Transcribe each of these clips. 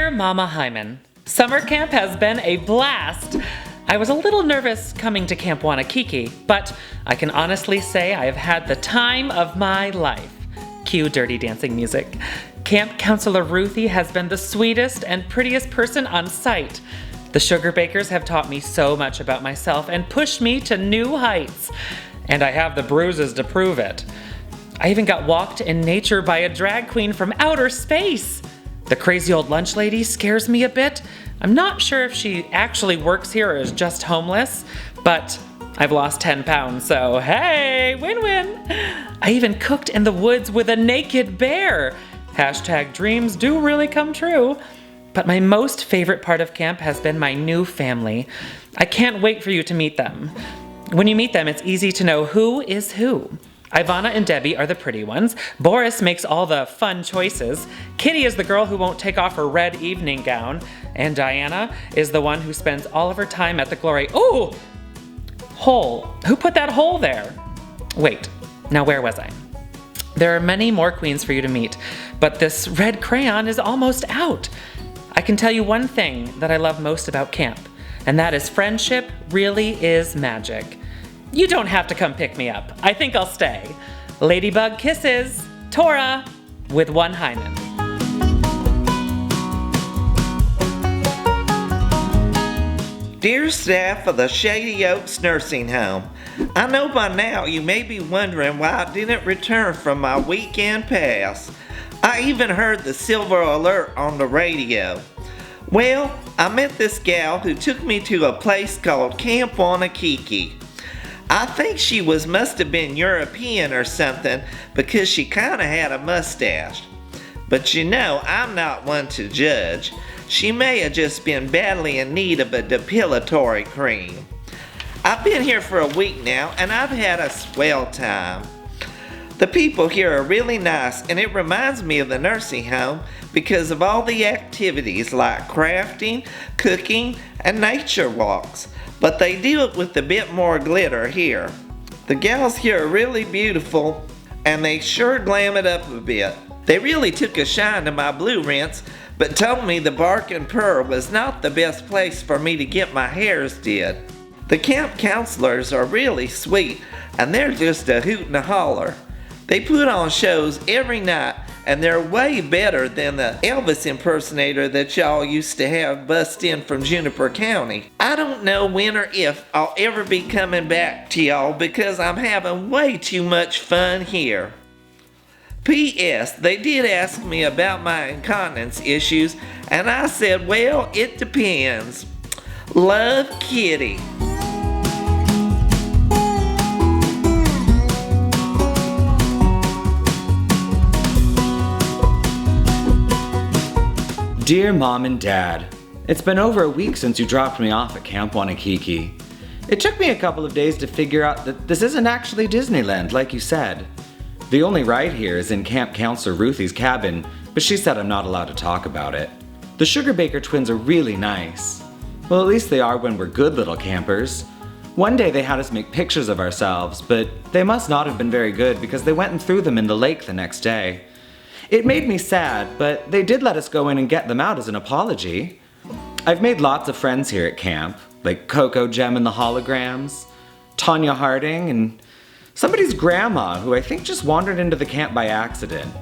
Dear Mama Hyman, summer camp has been a blast. I was a little nervous coming to Camp Wannakiki, but I can honestly say I have had the time of my life. Cue dirty dancing music. Camp Counselor Ruthie has been the sweetest and prettiest person on site. The Sugarbakers have taught me so much about myself and pushed me to new heights. And I have the bruises to prove it. I even got walked in nature by a drag queen from outer space. The crazy old lunch lady scares me a bit. I'm not sure if she actually works here or is just homeless, but I've lost 10 pounds, so hey, win-win. I even cooked in the woods with a naked bear. Hashtag dreams do really come true. But my most favorite part of camp has been my new family. I can't wait for you to meet them. When you meet them, it's easy to know who is who. IVANNA and Debbie are the pretty ones. Boris makes all the fun choices. Kitty is the girl who won't take off her red evening gown. And Diana is the one who spends all of her time at the glory. Ooh! Hole. Who put that hole there? Wait, now where was I? There are many more queens for you to meet, but this red crayon is almost out. I can tell you one thing that I love most about camp, and that is friendship really is magic. You don't have to come pick me up. I think I'll stay. Ladybug kisses, TORA, with one hymen. Dear staff of the Shady Oaks Nursing Home, I know by now you may be wondering why I didn't return from my weekend pass. I even heard the silver alert on the radio. Well, I met this gal who took me to a place called Camp Wannakiki. I think she must have been European or something because she kinda had a mustache. But you know, I'm not one to judge. She may have just been badly in need of a depilatory cream. I've been here for a week now and I've had a swell time. The people here are really nice and it reminds me of the nursing home because of all the activities like crafting, cooking, and nature walks. But they do it with a bit more glitter here. The gals here are really beautiful and they sure glam it up a bit. They really took a shine to my blue rinse, but told me the Bark and Purr was not the best place for me to get my hairs did. The camp counselors are really sweet and they're just a hoot and a holler. They put on shows every night and they're way better than the Elvis impersonator that y'all used to have bust in from Juniper County. I don't know when or if I'll ever be coming back to y'all because I'm having way too much fun here. P.S. They did ask me about my incontinence issues and I said, well, it depends. Love, Kitty. Dear Mom and Dad, it's been over a week since you dropped me off at Camp Wannakiki. It took me a couple of days to figure out that this isn't actually Disneyland like you said. The only ride here is in Camp Counselor Ruthie's cabin, but she said I'm not allowed to talk about it. The Sugarbaker twins are really nice. Well, at least they are when we're good little campers. One day they had us make pictures of ourselves, but they must not have been very good because they went and threw them in the lake the next day. It made me sad, but they did let us go in and get them out as an apology. I've made lots of friends here at camp, like COCO, Gem and the Holograms, Tanya Harding, and somebody's grandma who I think just wandered into the camp by accident.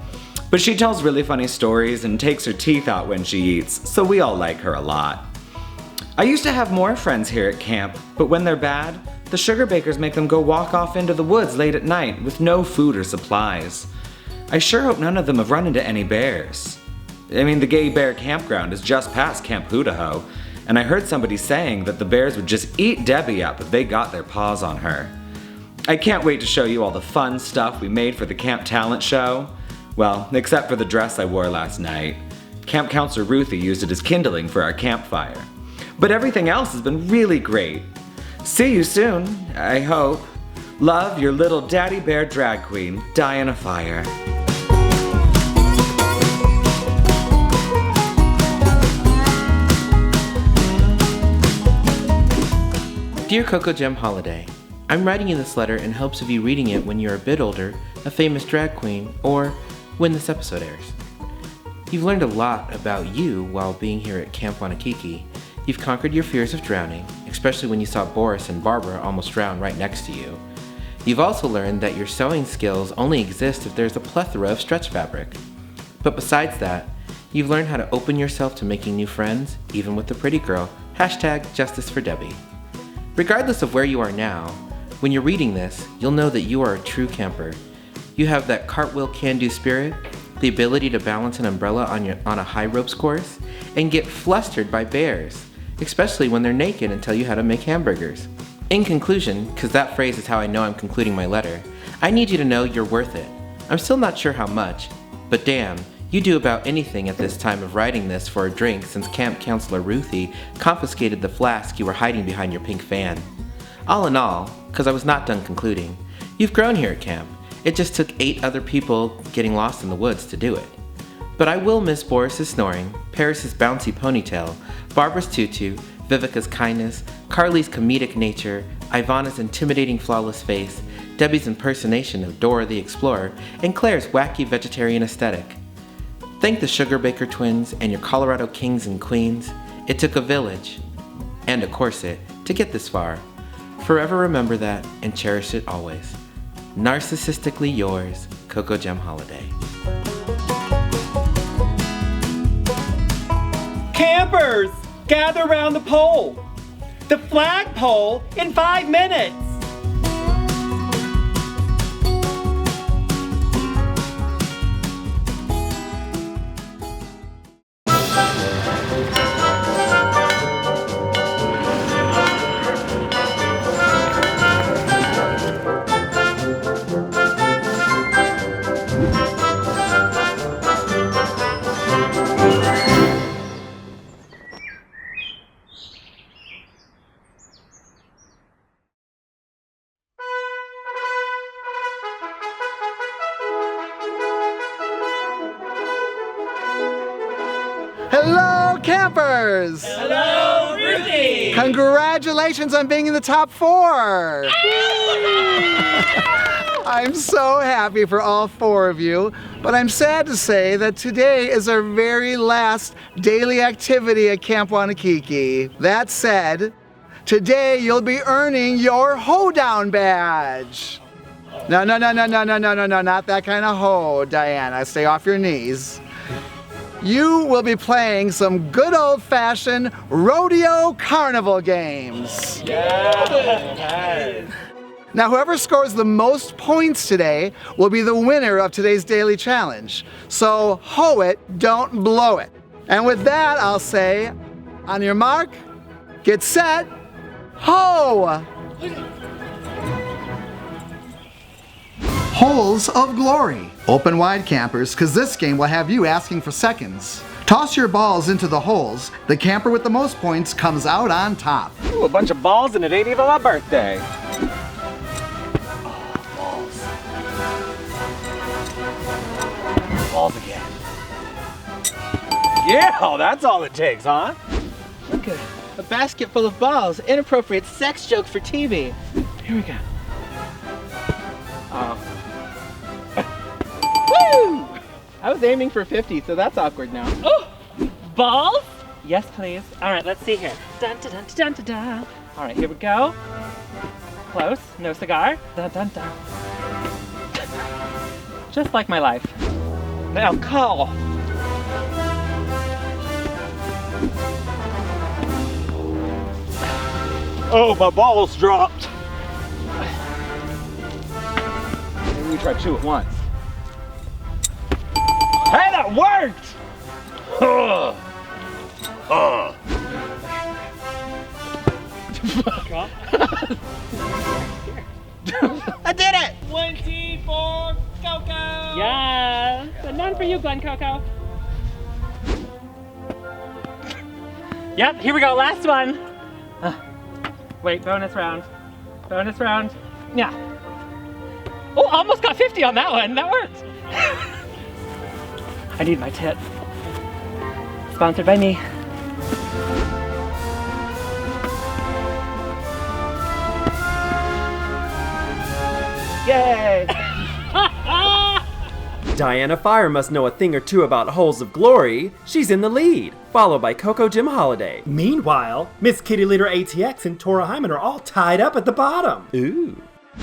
But she tells really funny stories and takes her teeth out when she eats, so we all like her a lot. I used to have more friends here at camp, but when they're bad, the Sugarbakers make them go walk off into the woods late at night with no food or supplies. I sure hope none of them have run into any bears. I mean, the Gay Bear Campground is just past Camp Hoedown, and I heard somebody saying that the bears would just eat Debbie up if they got their paws on her. I can't wait to show you all the fun stuff we made for the camp talent show. Well, except for the dress I wore last night. Camp Counselor Ruthie used it as kindling for our campfire. But everything else has been really great. See you soon, I hope. Love, your little daddy bear drag queen, Diana Fire. Dear Coco Gem Holiday, I'm writing you this letter in hopes of you reading it when you're a bit older, a famous drag queen, or when this episode airs. You've learned a lot about you while being here at Camp Wannakiki. You've conquered your fears of drowning, especially when you saw Boris and Barbara almost drown right next to you. You've also learned that your sewing skills only exist if there's a plethora of stretch fabric. But besides that, you've learned how to open yourself to making new friends, even with the pretty girl. #JusticeForDebbie. Regardless of where you are now, when you're reading this, you'll know that you are a true camper. You have that cartwheel can-do spirit, the ability to balance an umbrella on a high ropes course, and get flustered by bears, especially when they're naked and tell you how to make hamburgers. In conclusion, because that phrase is how I know I'm concluding my letter, I need you to know you're worth it. I'm still not sure how much, but damn, you do about anything at this time of writing this for a drink since Camp Counselor Ruthie confiscated the flask you were hiding behind your pink fan. All in all, because I was not done concluding, you've grown here at camp. It just took 8 other people getting lost in the woods to do it. But I will miss Boris's snoring, Paris's bouncy ponytail, Barbara's tutu, Vivica's kindness, Carly's comedic nature, Ivanna's intimidating flawless face, Debbie's impersonation of Dora the Explorer, and Claire's wacky vegetarian aesthetic. Thank the Sugarbaker twins and your Colorado kings and queens. It took a village and a corset to get this far. Forever remember that and cherish it always. Narcissistically yours, Coco Gem Holiday. Campers, gather around the pole. The flagpole in 5 minutes. Hello, campers! Hello, Ruthie! Congratulations on being in the top 4! I'm so happy for all 4 of you, but I'm sad to say that today is our very last daily activity at Camp Wannakiki. That said, today you'll be earning your Hoedown badge. No, not that kind of hoe, Diana. Stay off your knees. You will be playing some good old-fashioned rodeo carnival games. Yeah. Now, whoever scores the most points today will be the winner of today's daily challenge. So, hoe it, don't blow it. And with that, I'll say, on your mark, get set, hoe! Holes of Glory. Open wide, campers, because this game will have you asking for seconds. Toss your balls into the holes. The camper with the most points comes out on top. Ooh, a bunch of balls and it ain't even my birthday. Balls again. Yeah, that's all it takes, huh? Look at a basket full of balls. Inappropriate sex joke for TV. Here we go. Woo! I was aiming for 50, so that's awkward now. Oh, balls? Yes, please. All right, let's see here. Dun, dun, dun, dun, dun, dun. All right, here we go. Close, no cigar. Dun, dun, dun. Just like my life. Now call. Oh, my balls dropped. Maybe we try 2 at once. Hey, that worked! I did it! 20 for Coco! Yeah, but none for you, Glen Coco. Yep, here we go, last one. Wait, bonus round. Bonus round. Yeah. Oh, almost got 50 on that one. That worked. I need my tit. Sponsored by me. Yay! Diana Fire must know a thing or two about holes of glory. She's in the lead, followed by Coco Jim Holiday. Meanwhile, Miss Kitty Leader ATX and Tora Hyman are all tied up at the bottom. Ooh.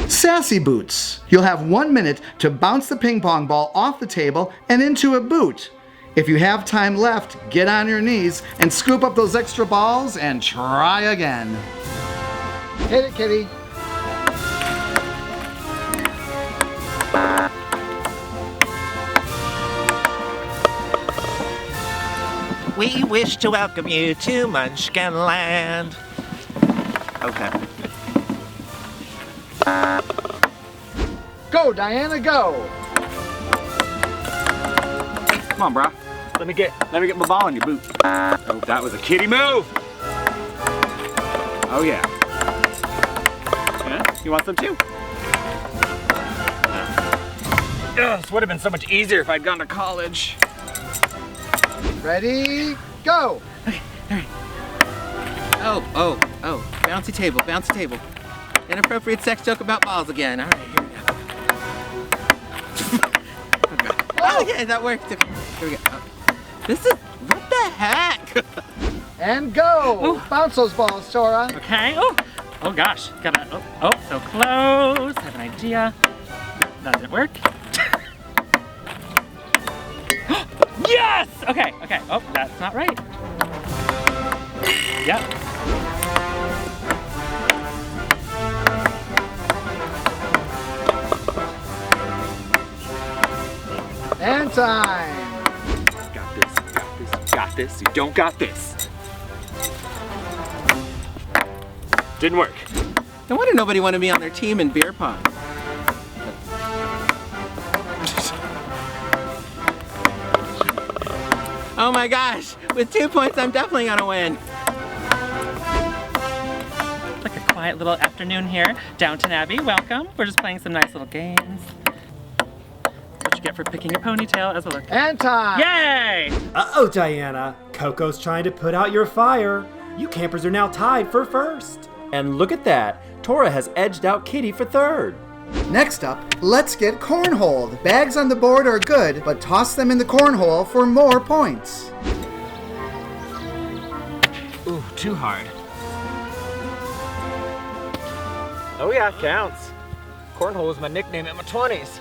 Sassy boots. You'll have 1 minute to bounce the ping pong ball off the table and into a boot. If you have time left, get on your knees and scoop up those extra balls and try again. Hit it, Kitty. We wish to welcome you to Munchkinland. Okay. Go, Diana, go. Come on, brah. Let me get my ball in your boot. Oh, that was a kitty move. Oh yeah. Yeah? You want some too? This would have been so much easier if I'd gone to college. Ready, go. Okay, all right. Oh. Bouncy table, bouncy table. Inappropriate sex joke about balls again. All right, here we go. Oh, okay, that worked. Okay, here we go. Oh. This is, what the heck? And go. Bounce those balls, Tora. Okay. Oh gosh. Gotta. So close. Have an idea. That didn't work. Yes! Okay. Oh, that's not right. Yep. And time. Got this. You don't got this. Didn't work. No wonder nobody wanted me on their team in beer pong. Oh my gosh, with 2 points, I'm definitely gonna win. Like a quiet little afternoon here. Downton Abbey, welcome. We're just playing some nice little games. What you get for picking your ponytail as a look. And time. Yay! Uh-oh, Diana. Coco's trying to put out your fire. You campers are now tied for first. And look at that. Tora has edged out Kitty for third. Next up, let's get cornholed. Bags on the board are good, but toss them in the cornhole for more points. Ooh, too hard. Oh yeah, counts. Cornhole was my nickname in my 20s.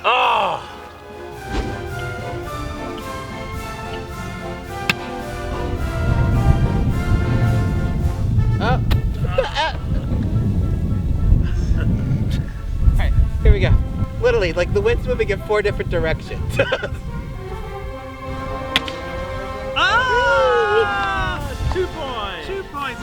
Oh! Alright, here we go. Literally, like the wind's moving in 4 different directions. Ah! 2 points! 2 points!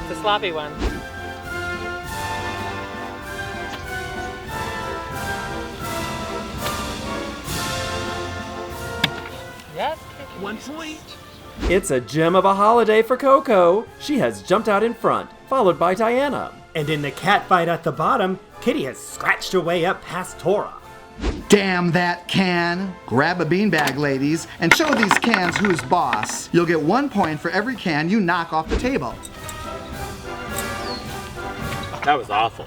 It's a sloppy one. Yes. 1 point. It's a gem of a holiday for Coco. She has jumped out in front, followed by Diana. And in the cat fight at the bottom, Kitty has scratched her way up past Tora. Damn that can. Grab a beanbag, ladies, and show these cans who's boss. You'll get 1 point for every can you knock off the table. That was awful.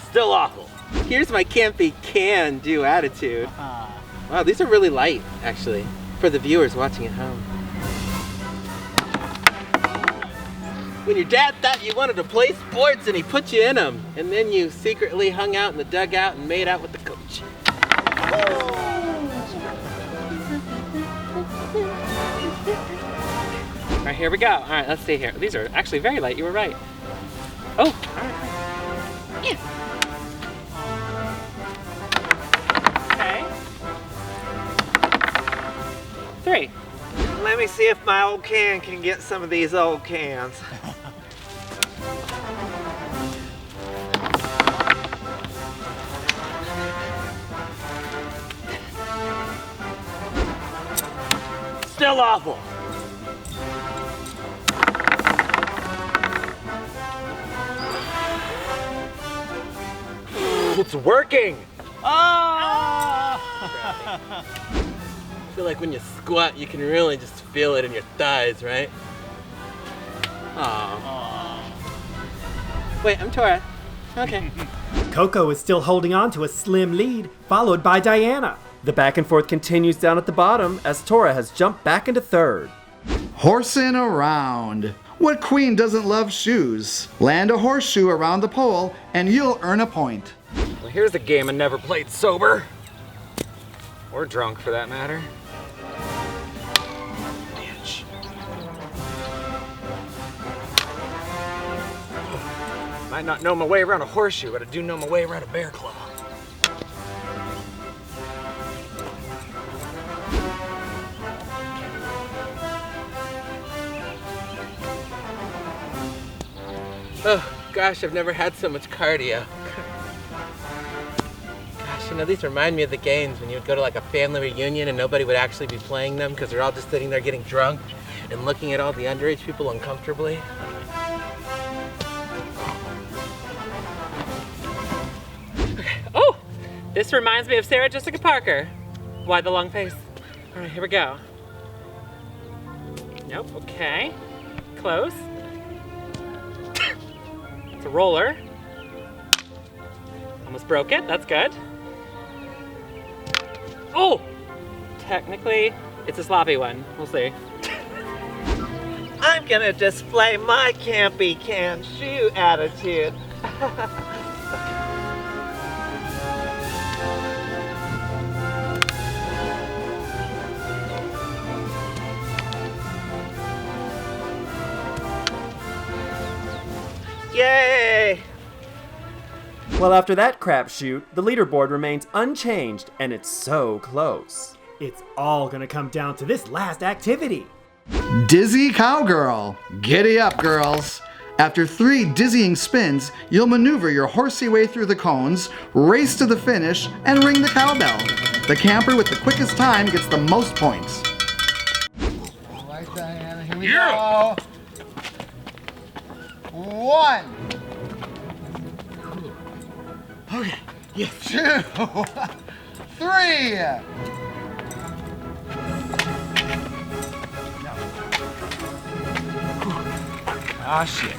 Still awful. Here's my campy can-do attitude. Wow, these are really light, actually, for the viewers watching at home. When your dad thought you wanted to play sports and he put you in them, and then you secretly hung out in the dugout and made out with the coach. All right, here we go. All right, let's see here. These are actually very light. You were right. Oh, all right. Yeah. Okay. 3. Let me see if my old can get some of these old cans. Still awful. It's working. Oh! feel like when you squat, you can really just feel it in your thighs, right? Aww. Wait, I'm Tora. Okay. Coco is still holding on to a slim lead, followed by Diana. The back and forth continues down at the bottom as Tora has jumped back into third. Horsing around. What queen doesn't love shoes? Land a horseshoe around the pole and you'll earn a point. Well, here's a game I never played sober. Or drunk, for that matter. Bitch. Might not know my way around a horseshoe, but I do know my way around a bear claw. Oh, gosh, I've never had so much cardio. Gosh, you know, these remind me of the games when you would go to like a family reunion and nobody would actually be playing them because they're all just sitting there getting drunk and looking at all the underage people uncomfortably. Okay. Oh, this reminds me of Sarah Jessica Parker. Why the long face? All right, here we go. Nope, okay. Close. It's a roller. Almost broke it, that's good. Oh! Technically, it's a sloppy one. We'll see. I'm gonna display my campy can shoe attitude. Yay! Well, after that crapshoot, the leaderboard remains unchanged, and it's so close. It's all gonna come down to this last activity. Dizzy cowgirl. Giddy up, girls. After 3 dizzying spins, you'll maneuver your horsey way through the cones, race to the finish, and ring the cowbell. The camper with the quickest time gets the most points. All right, Diana, here we go. 1. Okay. Yes. 2. 3. Ah, shit.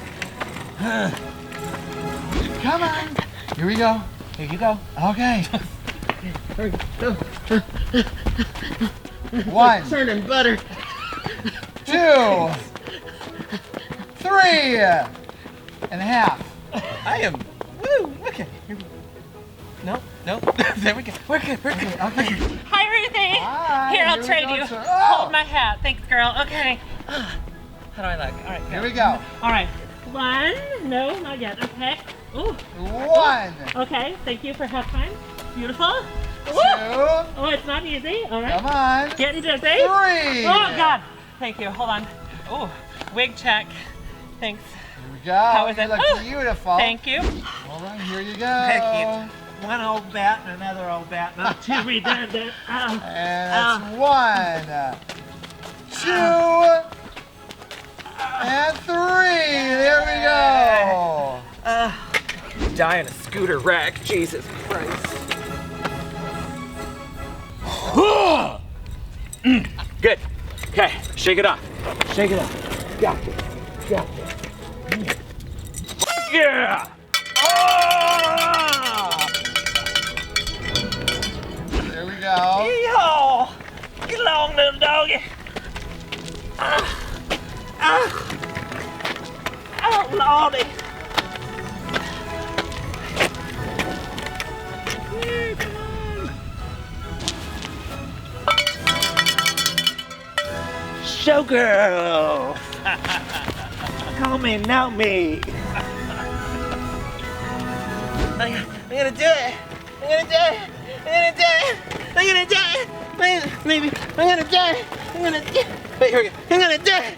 Come on. Here we go. Here you go. Okay. 1. Churning butter. 2. 3. And a half. I am. Woo! Okay. Here we go. No, no. There we go. We're good. We're good. Okay. Hi, Ruthie. Hi, Here, I'll here we trade go, you. sir. Hold my hat. Thanks, girl. Okay. How do I look? All right, go. Here we go. All right. 1. No, not yet. Okay. Ooh. 1. Okay. Thank you for half time. Beautiful. 2. Oh, it's not easy. All right. Come on. Getting dizzy. 3. Oh, God. Thank you. Hold on. Oh, wig check. Thanks. Here we go. How is you it? look Oh, beautiful. Thank you. All right, here you go. Thank you. One old bat and another old bat. Not Too redundant. And that's 1, 2, and 3. There we go. Die in a scooter wreck, Jesus Christ. Good. Okay, shake it off. Shake it off. Got it. Got it. Yeah! There we go. Yeehaw! Get along, little doggy. Oh, Lordy. Yeah, come on. Showgirl. Call me, know me. I'm gonna do it. I'm gonna do it. I'm gonna do it. I'm gonna do it. Maybe. I'm gonna do it. I'm gonna do it. Wait, here we go. I'm gonna do it.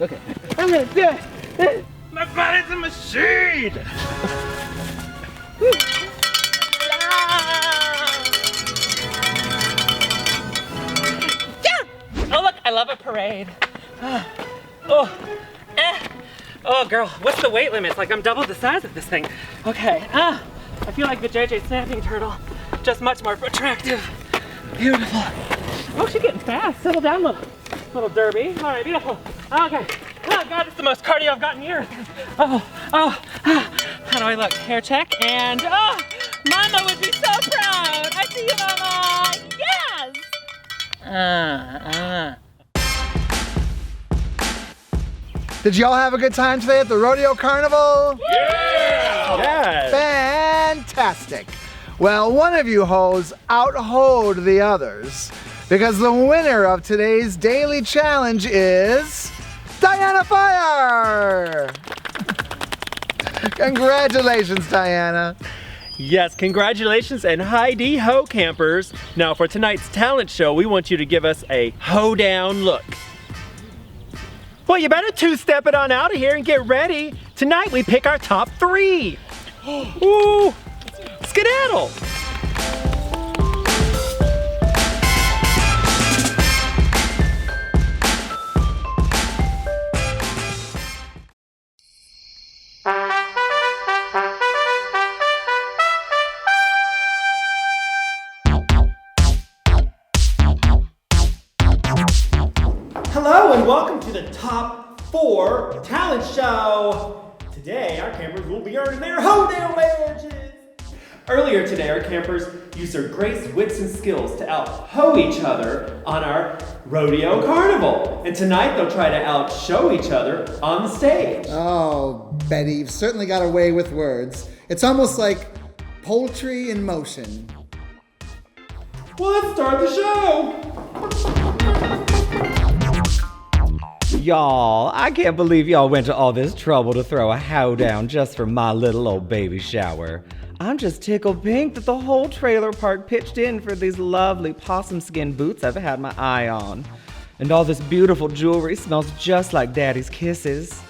Okay. I'm gonna do it. My body's a machine. Oh, look, I love a parade. Oh, oh, girl, what's the weight limit? It's like I'm double the size of this thing. Okay, I feel like the JJ snapping turtle, just much more attractive. Beautiful. Oh, she's getting fast. Settle down, little derby. All right, beautiful. Okay. Oh, God, it's the most cardio I've gotten in years. How do I look? Hair check, and Mama would be so proud. I see you, Mama. Yes. Did y'all have a good time today at the Rodeo Carnival? Yeah! Yes. Fantastic. Well, one of you hoes out-hoed the others because the winner of today's daily challenge is Diana Fire! Congratulations, Diana. Yes, congratulations and hi-dee-ho, campers. Now for tonight's talent show, we want you to give us a hoedown look. Well, you better two-step it on out of here and get ready. Tonight we pick our top 3. Ooh, skedaddle. Hello and welcome to the Top 4 Talent Show. Today, our campers will be earning their hoedown badges. Earlier today, our campers used their grace, wits, and skills to out-hoe each other on our Rodeo Carnival. And tonight, they'll try to out-show each other on the stage. Oh, Betty, you've certainly got away with words. It's almost like poultry in motion. Well, let's start the show. Y'all, I can't believe y'all went to all this trouble to throw a hoedown just for my little old baby shower. I'm just tickled pink that the whole trailer park pitched in for these lovely possum skin boots I've had my eye on. And all this beautiful jewelry smells just like Daddy's kisses.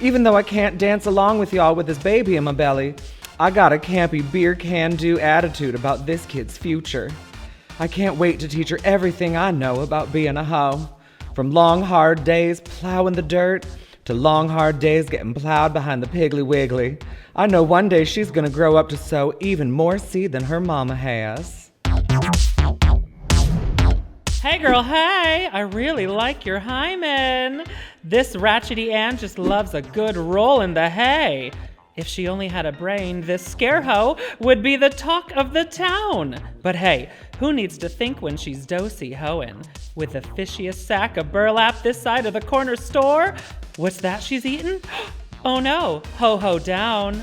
Even though I can't dance along with y'all with this baby in my belly, I got a campy beer can-do attitude about this kid's future. I can't wait to teach her everything I know about being a hoe. From long, hard days plowing the dirt to long, hard days getting plowed behind the Piggly Wiggly. I know one day she's gonna grow up to sow even more seed than her mama has. Hey girl, hey! I really like your hymen. This ratchety Ann just loves a good roll in the hay. If she only had a brain, this scare-hoe would be the talk of the town. But hey, who needs to think when she's dosey hoeing? With the fishiest sack of burlap this side of the corner store? What's that she's eating? Oh no, ho down.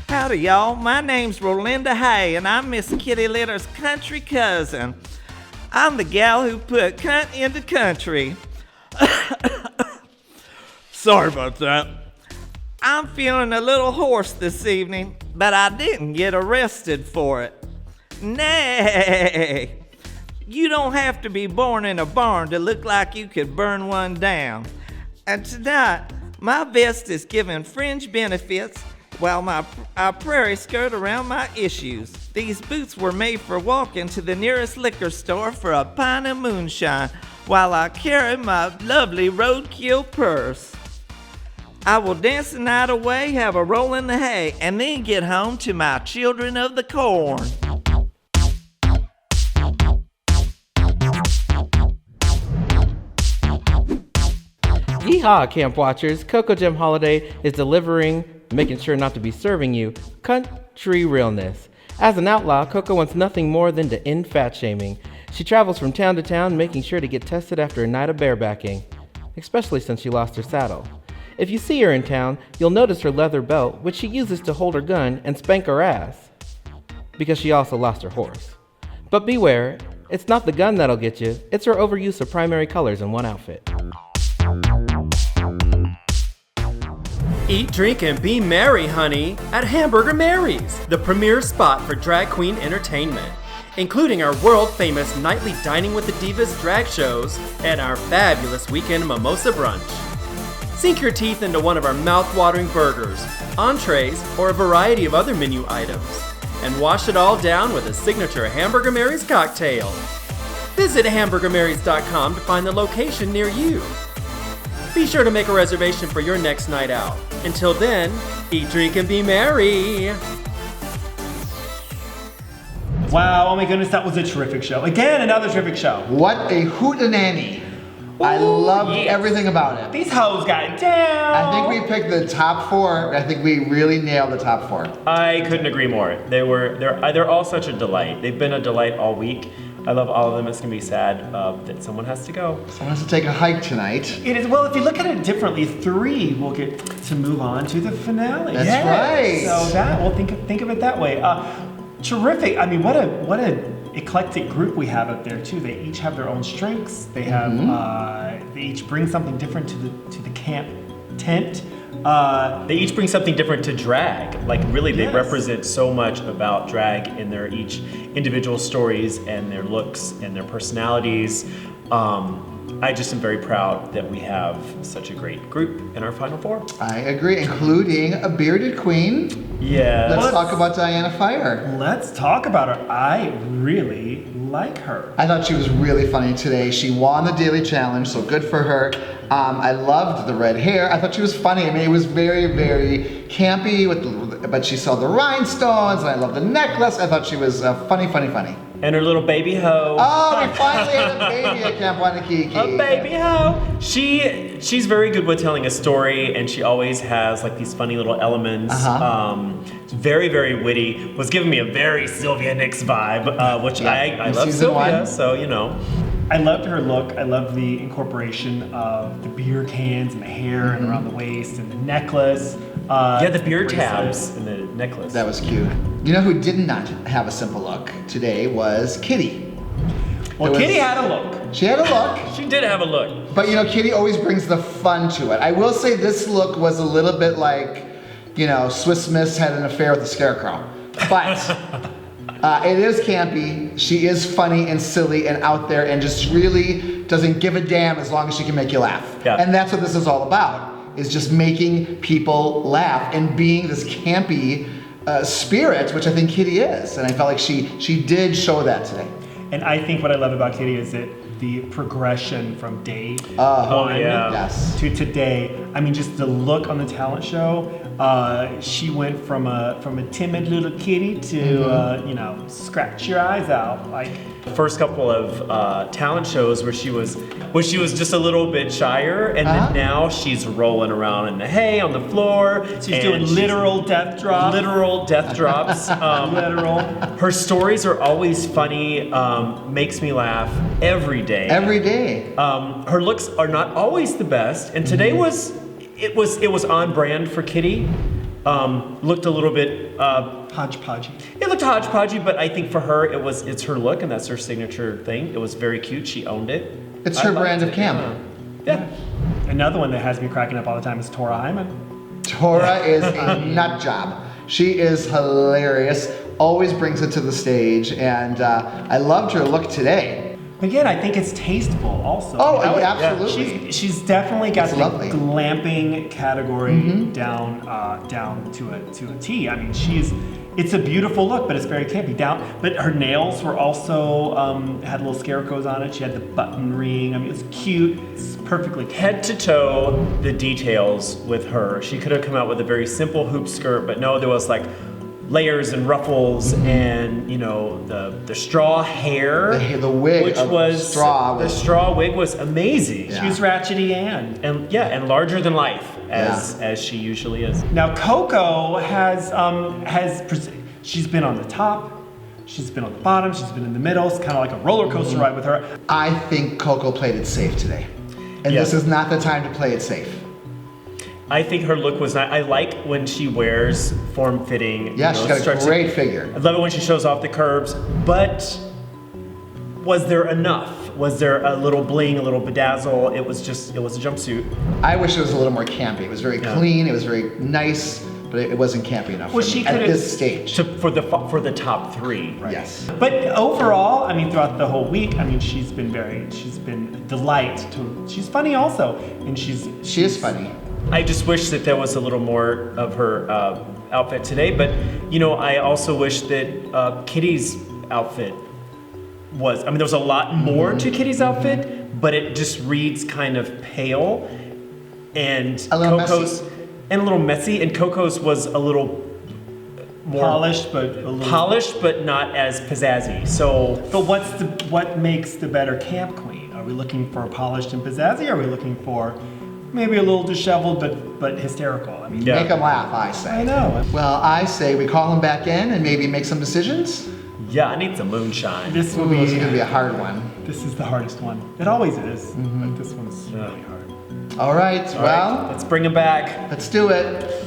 Howdy, y'all. My name's Rolinda Hay, and I'm Miss Kitty Litter's country cousin. I'm the gal who put cunt into country. Sorry about that. I'm feeling a little hoarse this evening, but I didn't get arrested for it. Nay, you don't have to be born in a barn to look like you could burn one down. And tonight, my vest is giving fringe benefits while I prairie skirt around my issues. These boots were made for walking to the nearest liquor store for a pint of moonshine while I carry my lovely roadkill purse. I will dance the night away, have a roll in the hay, and then get home to my children of the corn. Yeehaw, Camp Watchers! Coco Gem Holiday is delivering, making sure not to be serving you, country realness. As an outlaw, Coco wants nothing more than to end fat shaming. She travels from town to town, making sure to get tested after a night of barebacking, especially since she lost her saddle. If you see her in town, you'll notice her leather belt, which she uses to hold her gun and spank her ass, because she also lost her horse. But beware, it's not the gun that'll get you, it's her overuse of primary colors in one outfit. Eat, drink, and be merry, honey, at Hamburger Mary's, the premier spot for drag queen entertainment, including our world-famous nightly Dining with the Divas drag shows and our fabulous weekend mimosa brunch. Sink your teeth into one of our mouth-watering burgers, entrees, or a variety of other menu items, and wash it all down with a signature Hamburger Mary's cocktail. Visit hamburgermarys.com to find the location near you. Be sure to make a reservation for your next night out. Until then, eat, drink, and be merry. Wow, oh my goodness, that was a terrific show. Again, another terrific show. What a hootenanny. I loved everything about it. These hoes got down. I think we picked the top 4. I think we really nailed the top 4. I couldn't agree more. They're all such a delight. They've been a delight all week. I love all of them. It's gonna be sad that someone has to go. Someone has to take a hike tonight. It is, well, if you look at it differently, 3 will get to move on to the finale. That's right. So that, well, think of it that way. Terrific. I mean, what a eclectic group we have up there too. They each have their own strengths. They have they each bring something different to the camp tent. They each bring something different to drag. Like really, they represent so much about drag in their each individual stories and their looks and their personalities. I just am very proud that we have such a great group in our final 4. I agree, including a bearded queen. Yeah. Let's talk about Diana Fire. Let's talk about her. I really like her. I thought she was really funny today. She won the daily challenge, so good for her. I loved the red hair. I thought she was funny. I mean, it was very, very campy, but she saw the rhinestones, and I loved the necklace. I thought she was funny. And her little baby hoe. Oh, we finally had a baby at Camp Wannakiki. A baby hoe. She's very good with telling a story, and she always has like these funny little elements. Very, very witty. Was giving me a very Sylvia Nyxx vibe, which I love Sylvia, so you know. I loved her look. I loved the incorporation of the beer cans and the hair and around the waist and the necklace. The beer tabs and the necklace. That was cute. You know who did not have a simple look today was Kitty. Well, Kitty had a look. She had a look. She did have a look. But you know, Kitty always brings the fun to it. I will say this look was a little bit like, you know, Swiss Miss had an affair with the Scarecrow. But it is campy. She is funny and silly and out there and just really doesn't give a damn as long as she can make you laugh. Yeah. And that's what this is all about, is just making people laugh and being this campy spirit, which I think Kitty is. And I felt like she did show that today. And I think what I love about Kitty is that the progression from day one to today. I mean, just the look on the talent show. She went from a timid little kitty to you know, scratch your eyes out. Like the first couple of talent shows where she was just a little bit shyer, and then now she's rolling around in the hay on the floor. She's doing literal death drops. Literal death drops. Literal. Her stories are always funny. Makes me laugh every day. Every day. Her looks are not always the best, and today was on brand for Kitty. Looked a little bit hodgepodgey. It looked hodgepodgey, but I think for her it's her look, and that's her signature thing. It was very cute. She owned it. It's her brand of camp. Yeah. Another one that has me cracking up all the time is Tora Hyman. Tora is a nut job. She is hilarious. Always brings it to the stage, and I loved her look today. Again, I think it's tasteful also. Oh, absolutely. She's definitely got It's the lovely. glamping category down to a T. I mean, it's a beautiful look, but it's very campy. But her nails were also had little scarecrows on it. She had the button ring. I mean, it's cute. It's perfectly cute. Head to toe, the details with her. She could have come out with a very simple hoop skirt, but no, there was like layers and ruffles, and you know the straw hair, the wig, which was straw. The straw wig was amazing. She was Ratchety Ann, and larger than life as she usually is. Now Coco has she's been on the top, she's been on the bottom, she's been in the middle. It's kind of like a roller coaster ride with her. I think Coco played it safe today, and this is not the time to play it safe. I think her look was not. I like when she wears form-fitting. Yeah, she's got a great figure. I love it when she shows off the curves. But was there enough? Was there a little bling, a little bedazzle? It was a jumpsuit. I wish it was a little more campy. It was very clean. It was very nice, but it wasn't campy enough for me at this stage. For the top 3. Right? Yes. But overall, I mean, throughout the whole week, I mean, she's been a delight. She's funny also, and she is funny. I just wish that there was a little more of her outfit today, but you know, I also wish that Kitty's outfit was, I mean, there was a lot more to Kitty's outfit, but it just reads kind of pale, and a little Coco's, messy. and a little messy, and Coco's was a little more polished, but not as pizzazzy. So, but what makes the better camp queen? Are we looking for polished and pizzazzy? Or are we looking for maybe a little disheveled but hysterical? I mean, Make them laugh, I say. I know. Well, I say we call them back in and maybe make some decisions. Yeah, I need some moonshine. This is gonna be a hard one. This is the hardest one. It always is, but this one's really hard. All right, Let's bring him back. let's do it.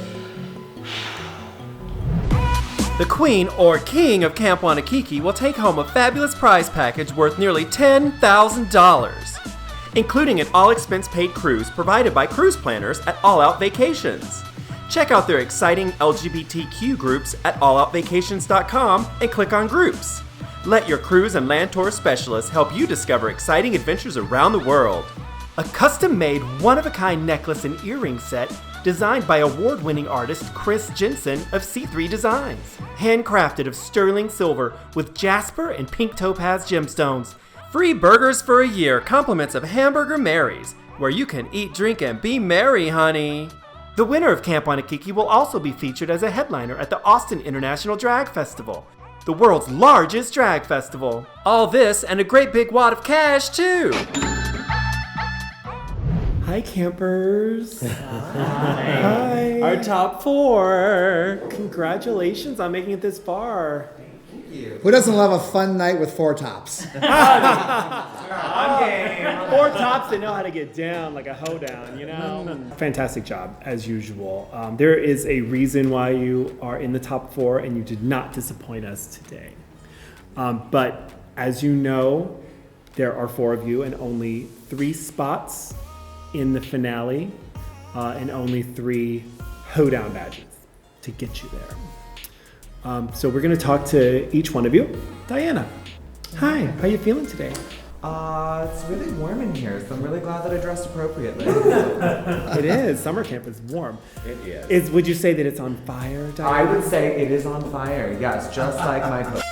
The queen or king of Camp Wannakiki will take home a fabulous prize package worth nearly $10,000, including an all-expense-paid cruise provided by cruise planners at All Out Vacations. Check out their exciting LGBTQ groups at alloutvacations.com and click on groups. Let your cruise and land tour specialists help you discover exciting adventures around the world. A custom-made, one-of-a-kind necklace and earring set designed by award-winning artist Chris Jensen of C3 Designs. Handcrafted of sterling silver with jasper and pink topaz gemstones. Free burgers for a year, compliments of Hamburger Mary's, where you can eat, drink, and be merry, honey. The winner of Camp Wannakiki will also be featured as a headliner at the Austin International Drag Festival, the world's largest drag festival. All this and a great big wad of cash, too. Hi, campers. Hi. Our top 4. Congratulations on making it this far. Who doesn't love a fun night with 4 tops? I'm game. 4 tops that know how to get down like a hoedown, you know? Fantastic job, as usual. There is a reason why you are in the top 4 and you did not disappoint us today. But as you know, there are 4 of you and only 3 spots in the finale and only 3 hoedown badges to get you there. So we're going to talk to each one of you. Diana, hi, how you feeling today? It's really warm in here, so I'm really glad that I dressed appropriately. It is. Summer camp is warm. It is. Would you say that it's on fire, Diana? I would say it is on fire, yes, just like my cookie.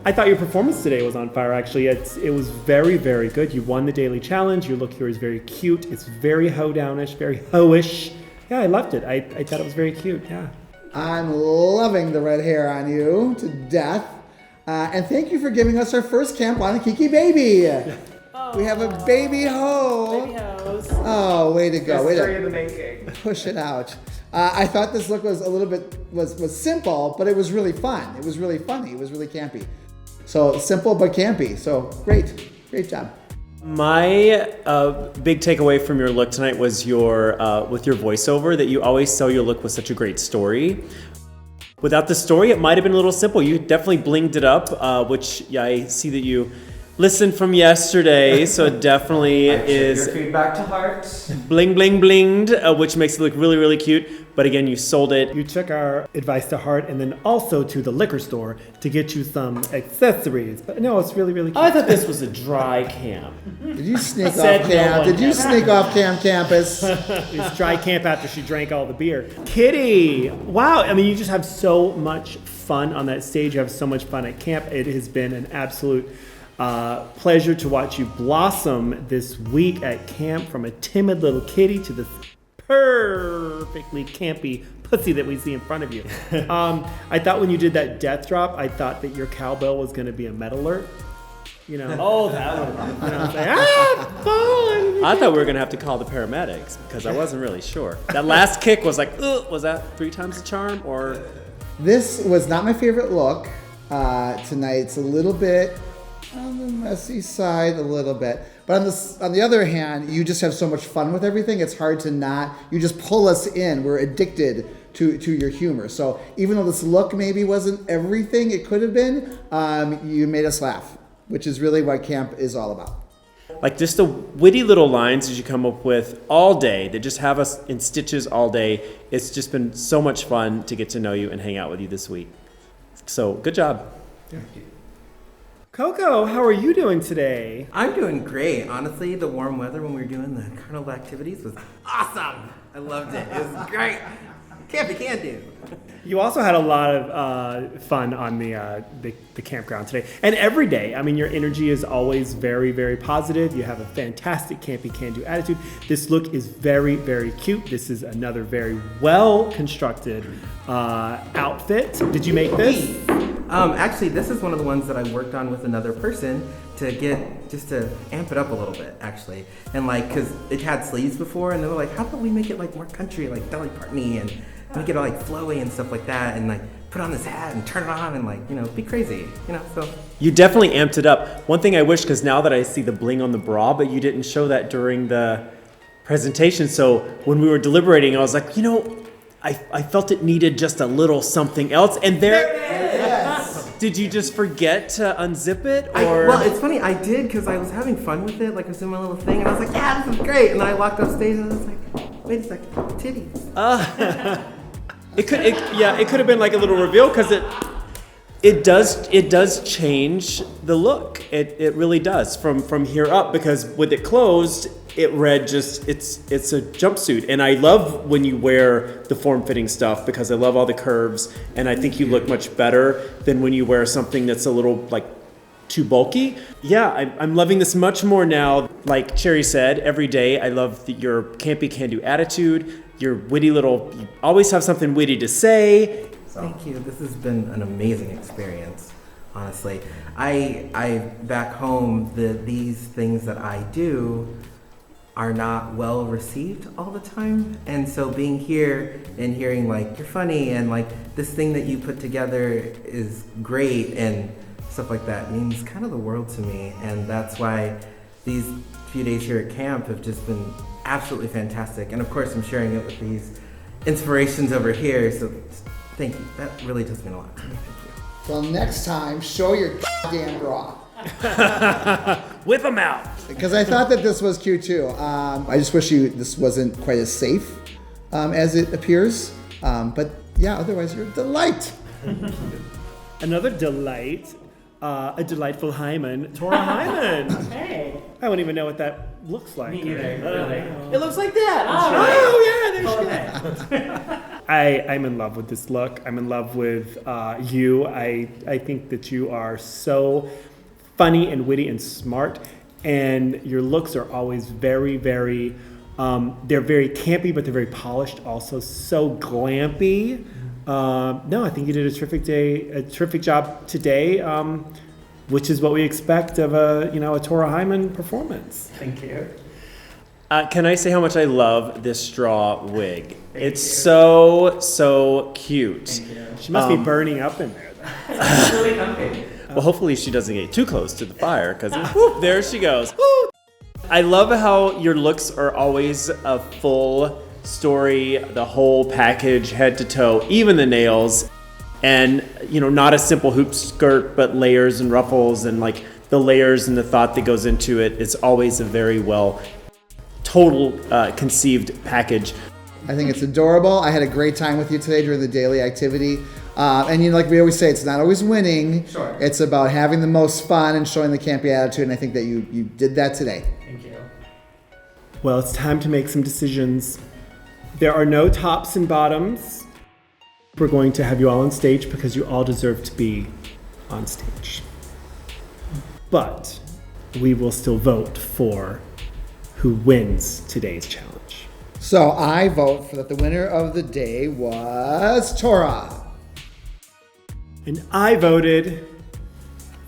I thought your performance today was on fire, actually. It was very, very good. You won the daily challenge. Your look here is very cute. It's very hoedownish, very hoish. Yeah, I loved it. I thought it was very cute, yeah. I'm loving the red hair on you to death. And thank you for giving us our first Camp Wannakiki baby. We have a baby hoe. Baby hoes. Oh, way to go. History in the making. Push it out. I thought this look was a little bit, was simple, but it was really fun. It was really funny. It was really campy. So simple but campy. So great job. My big takeaway from your look tonight was your with your voiceover, that you always sell your look with such a great story. Without the story, it might have been a little simple. You definitely blinged it up, which I see that you listened from yesterday, so it definitely is your feedback to heart. Bling, bling, blinged, which makes it look really, really cute. But again, you sold it. You took our advice to heart and then also to the liquor store to get you some accessories. But no, it's really, really cute. I thought this was a dry camp. Did you sneak off camp? Did you sneak off camp campus? It's dry camp after she drank all the beer. Kitty, wow. I mean, you just have so much fun on that stage. You have so much fun at camp. It has been an absolute pleasure to watch you blossom this week at camp, from a timid little kitty to the perfectly campy pussy that we see in front of you. I thought when you did that death drop, I thought that your cowbell was going to be a metal alert. You know, oh, that one. You know, like, fun. I thought we were going to have to call the paramedics because I wasn't really sure. That last kick was like, was that 3 times the charm or? This was not my favorite look tonight. It's a little bit on the messy side, a little bit. But on the other hand, you just have so much fun with everything. It's hard to not. You just pull us in. We're addicted to your humor. So even though this look maybe wasn't everything it could have been, you made us laugh, which is really what camp is all about. Like just the witty little lines that you come up with all day that just have us in stitches all day. It's just been so much fun to get to know you and hang out with you this week. So good job. Thank you. Coco, how are you doing today? I'm doing great. Honestly, the warm weather when we were doing the carnival activities was awesome. I loved it. It was great. Campy can do. You also had a lot of fun on the campground today, and every day. I mean, your energy is always very, very positive. You have a fantastic campy can-do attitude. This look is very, very cute. This is another very well-constructed outfit. Did you make this? Actually, this is one of the ones that I worked on with another person to amp it up a little bit, actually. And like, cause it had sleeves before, and they were like, how about we make it like more country, like Dolly Parton-y, and make it all like flowy and stuff like that, and like put on this hat and turn it on and like, you know, be crazy, you know, so. You definitely amped it up. One thing I wish, because now that I see the bling on the bra, but you didn't show that during the presentation, so when we were deliberating, I was like, you know, I felt it needed just a little something else, and did you just forget to unzip it, or? Well, it's funny, I did, because I was having fun with it, like I was doing my little thing, and I was like, yeah, this is great, and then I walked off stage and I was like, wait a second, titties. It could have been like a little reveal, because it does change the look. It really does from here up, because with it closed, it read just it's a jumpsuit, and I love when you wear the form-fitting stuff, because I love all the curves, and I think you look much better than when you wear something that's a little like too bulky. Yeah, I'm loving this much more now. Like Cherry said, every day I love your campy can-do attitude, your witty little, you always have something witty to say. Thank you. This has been an amazing experience, honestly. I back home, these things that I do are not well received all the time. And so being here and hearing like, you're funny, and like this thing that you put together is great, and stuff like that means kind of the world to me. And that's why these few days here at camp have just been absolutely fantastic. And of course I'm sharing it with these inspirations over here, so thank you. That really does mean a lot to me. Thank you. Well, next time, show your goddamn bra. Whip them out. Because I thought that this was cute too. I just wish this wasn't quite as safe as it appears. But yeah, otherwise you're a delight. Another delight, a delightful hyman, Tora Hyman. Hey. I don't even know what that looks like. Me neither, really. It looks like that. Oh, yeah, there's shit. I'm in love with this look. I'm in love with you. I think that you are so funny and witty and smart, and your looks are always very, very, they're very campy, but they're very polished also, so glampy. No, I think you did a terrific job today, which is what we expect of a Tora Hyman performance. Thank you. Can I say how much I love this straw wig? It's so cute. Thank you. She must be burning up in there, though. It's really comfy. Well, hopefully she doesn't get too close to the fire, because there she goes. I love how your looks are always a full story, the whole package, head to toe, even the nails, and not a simple hoop skirt, but layers and ruffles, and like the layers and the thought that goes into it. It's always a very well total conceived package. I think it's adorable. I had a great time with you today during the daily activity. And like we always say, it's not always winning. Sure. It's about having the most fun and showing the campy attitude, and I think that you did that today. Thank you. Well, it's time to make some decisions. There are no tops and bottoms. We're going to have you all on stage because you all deserve to be on stage. But we will still vote for who wins today's challenge. So I vote for that the winner of the day was Tora. And I voted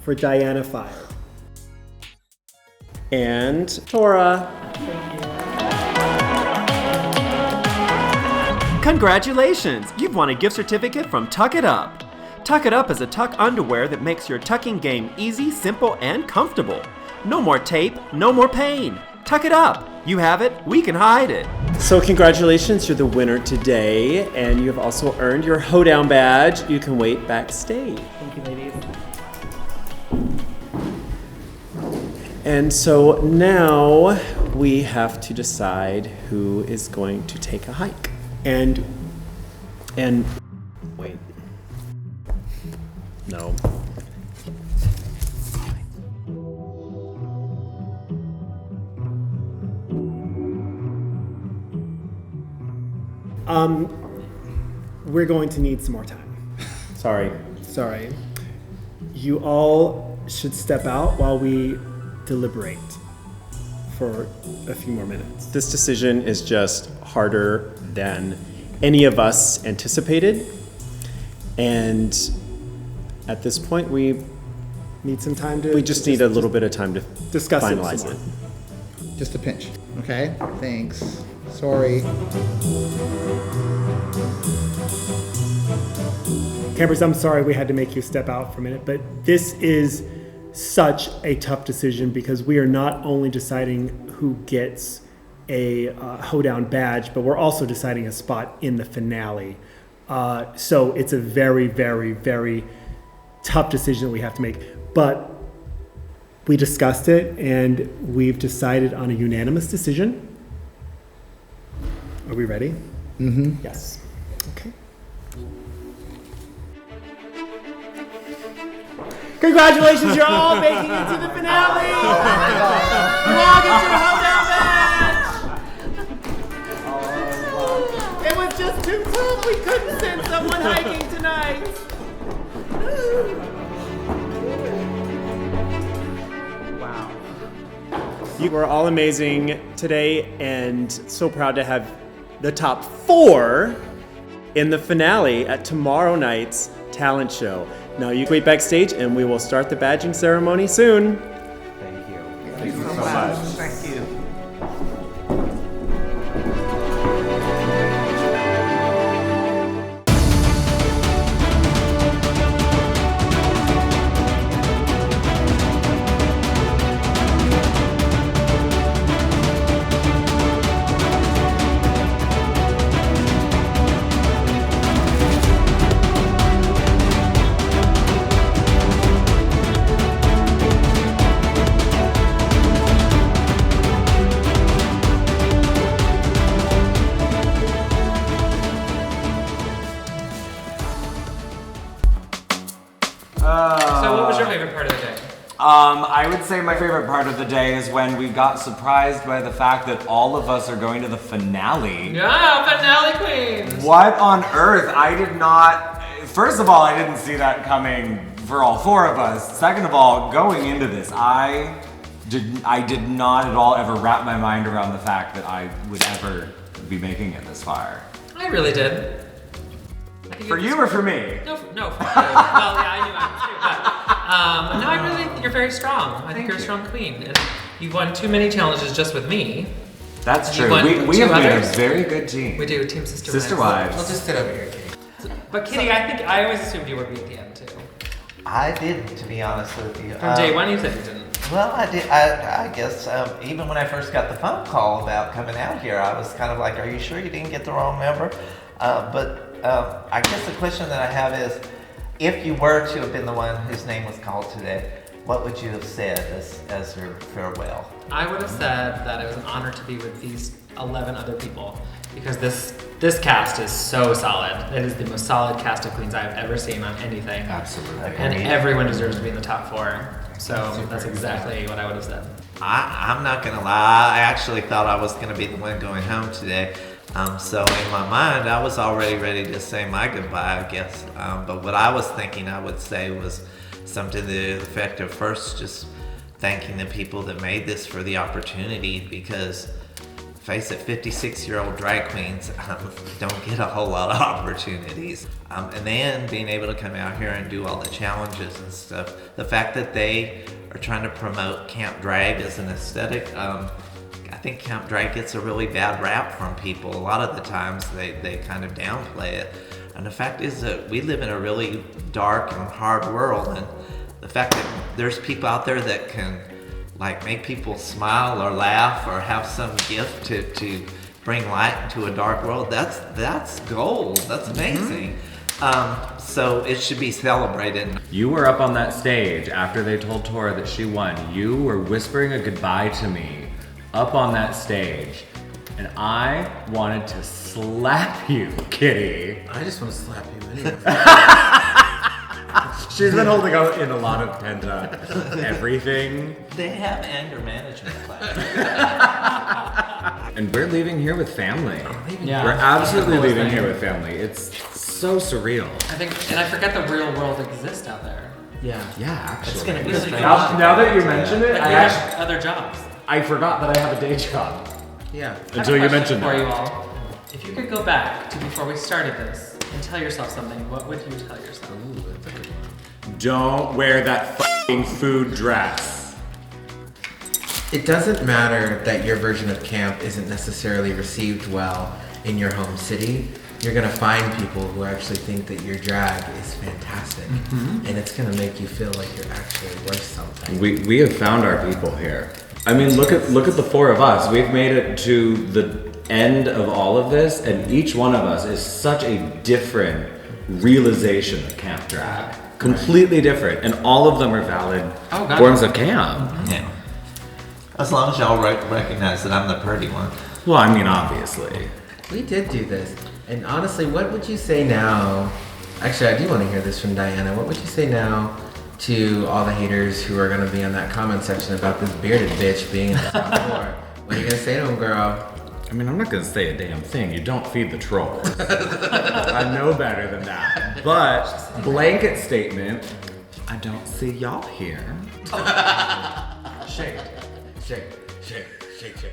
for Diana Fire. And Tora. Congratulations! You've won a gift certificate from Tuck It Up. Tuck It Up is a tuck underwear that makes your tucking game easy, simple, and comfortable. No more tape, no more pain. Tuck It Up. You have it, we can hide it. So congratulations, you're the winner today, and you have also earned your Hoedown badge. You can wait backstage. Thank you, ladies. And so now we have to decide who is going to take a hike. And wait. No. we're going to need some more time. Sorry. You all should step out while we deliberate for a few more minutes. This decision is just harder than any of us anticipated. And at this point, we need some time to... We just need a little bit of time to discuss finalize it. Just a pinch. Okay, thanks. Sorry. Campers, I'm sorry we had to make you step out for a minute, but this is such a tough decision because we are not only deciding who gets a Hoedown badge, but we're also deciding a spot in the finale. So it's a very, very, very tough decision that we have to make. But we discussed it and we've decided on a unanimous decision. Are we ready? Mm-hmm. Yes. Okay. Congratulations, you're all making it to the finale! You all get your Hoedown badge! It was just too tough, we couldn't send someone hiking tonight! Wow. You were all amazing today and so proud to have the top 4 in the finale at tomorrow night's talent show. Now you wait backstage and we will start the badging ceremony soon. Thank you. Thank you so much. Thank you. So what was your favorite part of the day? I would say my favorite part of the day is when we got surprised by the fact that all of us are going to the finale. Yeah, finale queens! What on earth? I did not... First of all, I didn't see that coming for all 4 of us. Second of all, going into this, I did not at all ever wrap my mind around the fact that I would ever be making it this far. I really did. For you or for me? No, for you. Well, yeah, I knew I was too, but no, I really think you're very strong. I think you're a strong queen, and you've won too many challenges just with me. That's true. We have made a very good team. We do, team sister wives. I'll just sit over here, Kitty. But Kitty, I always assumed you were BPM too. I didn't, to be honest with you. From day one, you said you didn't. Well, I did. I guess even when I first got the phone call about coming out here, I was kind of like, "Are you sure you didn't get the wrong number?" But I guess the question that I have is, if you were to have been the one whose name was called today, what would you have said as your farewell? I would have said that it was an honor to be with these 11 other people because this cast is so solid. It is the most solid cast of queens I've ever seen on anything. Absolutely. And everyone deserves to be in the top 4. So that's exactly what I would have said. I'm not gonna lie. I actually thought I was gonna be the one going home today. So in my mind, I was already ready to say my goodbye, I guess. But what I was thinking I would say was something to the effect of first just thanking the people that made this for the opportunity, because face it, 56-year-old drag queens don't get a whole lot of opportunities. And then being able to come out here and do all the challenges and stuff. The fact that they are trying to promote camp drag as an aesthetic, I think camp drag gets a really bad rap from people. A lot of the times they kind of downplay it. And the fact is that we live in a really dark and hard world, and the fact that there's people out there that can like make people smile or laugh or have some gift to bring light into a dark world, that's gold. That's amazing. So it should be celebrated. You were up on that stage after they told Tora that she won. You were whispering a goodbye to me up on that stage. And I wanted to slap you, Kitty. I just want to slap you anyway. She's been holding out in a lot of pent-up everything. They have anger management classes. And we're leaving here with family. Yeah. We're absolutely leaving here with family. It's so surreal. And I forget the real world exists out there. Yeah. Yeah, actually. Really Now that you mention it, I have other jobs. I forgot that I have a day job. Yeah. Until you mentioned for that. you all. If you could go back to before we started this and tell yourself something, what would you tell yourself? Don't wear that f***ing food dress. It doesn't matter that your version of camp isn't necessarily received well in your home city. You're gonna find people who actually think that your drag is fantastic, and it's gonna make you feel like you're actually worth something. We have found our people here. I mean, look at the four of us. We've made it to the end of all of this, and each one of us is such a different realization of camp drag. Completely different, and all of them are valid forms of camp. Yeah. As long as y'all recognize that I'm the pretty one. Well, I mean, obviously. We did do this, and honestly, what would you say now? Actually, I do want to hear this from Diana. What would you say now to all the haters who are gonna be on that comment section about this bearded bitch being in the top floor? What are you gonna say to them, girl? I mean, I'm not gonna say a damn thing. You don't feed the trolls. I know better than that. But, blanket statement, I don't see y'all here. Shake, shake, shake, shake, shake, shake.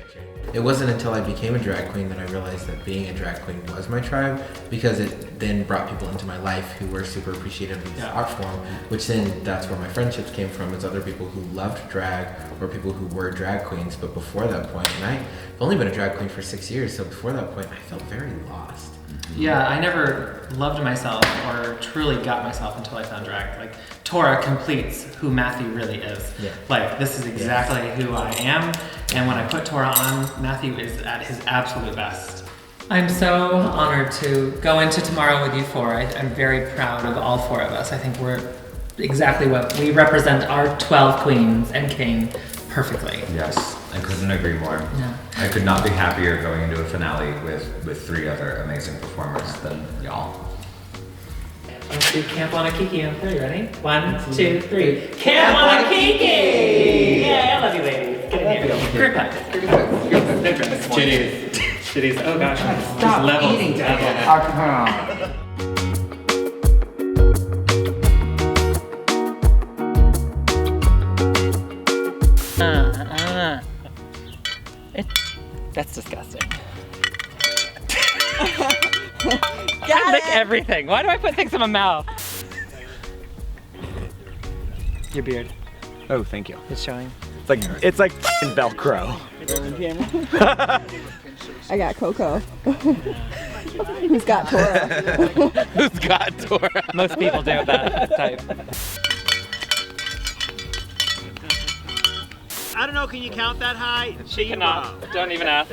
It wasn't until I became a drag queen that I realized that being a drag queen was my tribe, because it then brought people into my life who were super appreciative of this art form, which then that's where my friendships came from, is other people who loved drag or people who were drag queens. But before that point, and I've only been a drag queen for 6 years, so before that point I felt very lost. Yeah, I never loved myself or truly got myself until I found drag. Like, TORA completes who Matthew really is. Yeah. Like, this is exactly who I am, and when I put TORA on, Matthew is at his absolute best. I'm so honored to go into tomorrow with you four. I'm very proud of all four of us. I think we're exactly what we represent, our 12 queens and king perfectly. Yes, I couldn't agree more. Yeah. I could not be happier going into a finale with 3 other amazing performers than y'all. Let's do Camp Wannakiki on 3, ready? 1, 2, 3. Camp Wannakiki! Yeah, I love you ladies. Get in here. Group hugs. Group hugs. Group hugs. No dress. Chitties. Chitties. Oh gosh. Stop eating together. That's disgusting. I lick everything. Why do I put things in my mouth? Your beard. Oh, thank you. It's showing. It's like f***ing Velcro. I got Coco. Who's got TORA? Who's got TORA? Most people do that type. I don't know, can you count that high? She cannot. Don't even ask.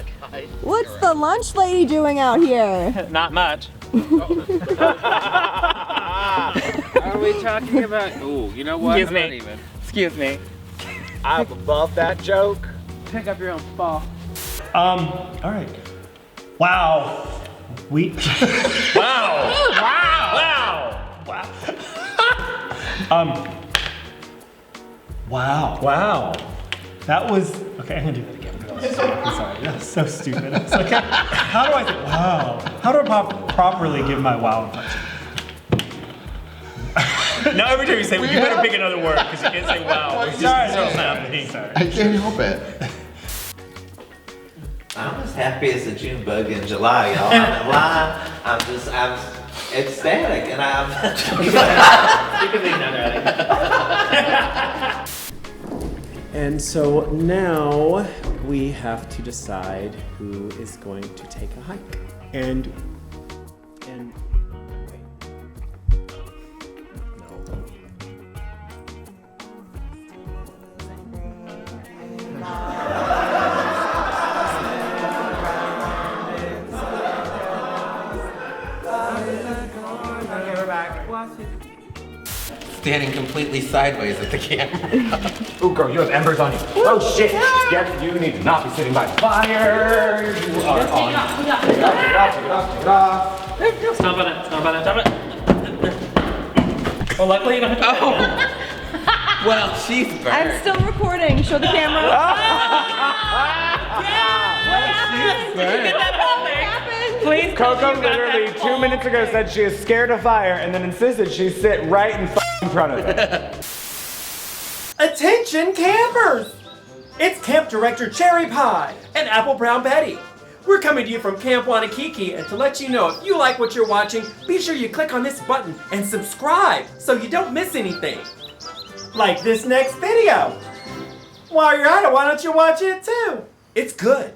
What's the lunch lady doing out here? Not much. Are we talking about? Ooh, you know what? Excuse me. Excuse me. I'm above that joke. Pick up your own fall. All right. Wow. We. Wow. Wow. Wow. Wow. Wow. That was okay. I'm gonna do that again. I'm sorry. That's so stupid. I was like, how do I say wow? How do I properly give my wow impression? Now every time you say, well, you better pick another word because you can't say wow. It's just so happening. I can't help it. I'm as happy as a June bug in July, y'all. I'm ecstatic, and I'm. You can leave now, darling. And so now we have to decide who is going to take a hike. And wait. No. Standing completely sideways at the camera. Ooh, girl, you have embers on you. Oh shit! Yes, you need to not be sitting by the fire. You are on. Take it off. Stomp on it. Stomp on it. Stomp it. Well, luckily you don't have to. Well, she's burned. I'm still recording. Show the camera. What happened? Did you get that whole thing? What happened? Please. Coco literally 2 minutes ago said she is scared of fire and then insisted she sit right in front of it. Attention campers! It's Camp Director Cherry Pie and Apple Brown Betty. We're coming to you from Camp Wannakiki, and to let you know if you like what you're watching, be sure you click on this button and subscribe so you don't miss anything. Like this next video. While you're at it, why don't you watch it too? It's good.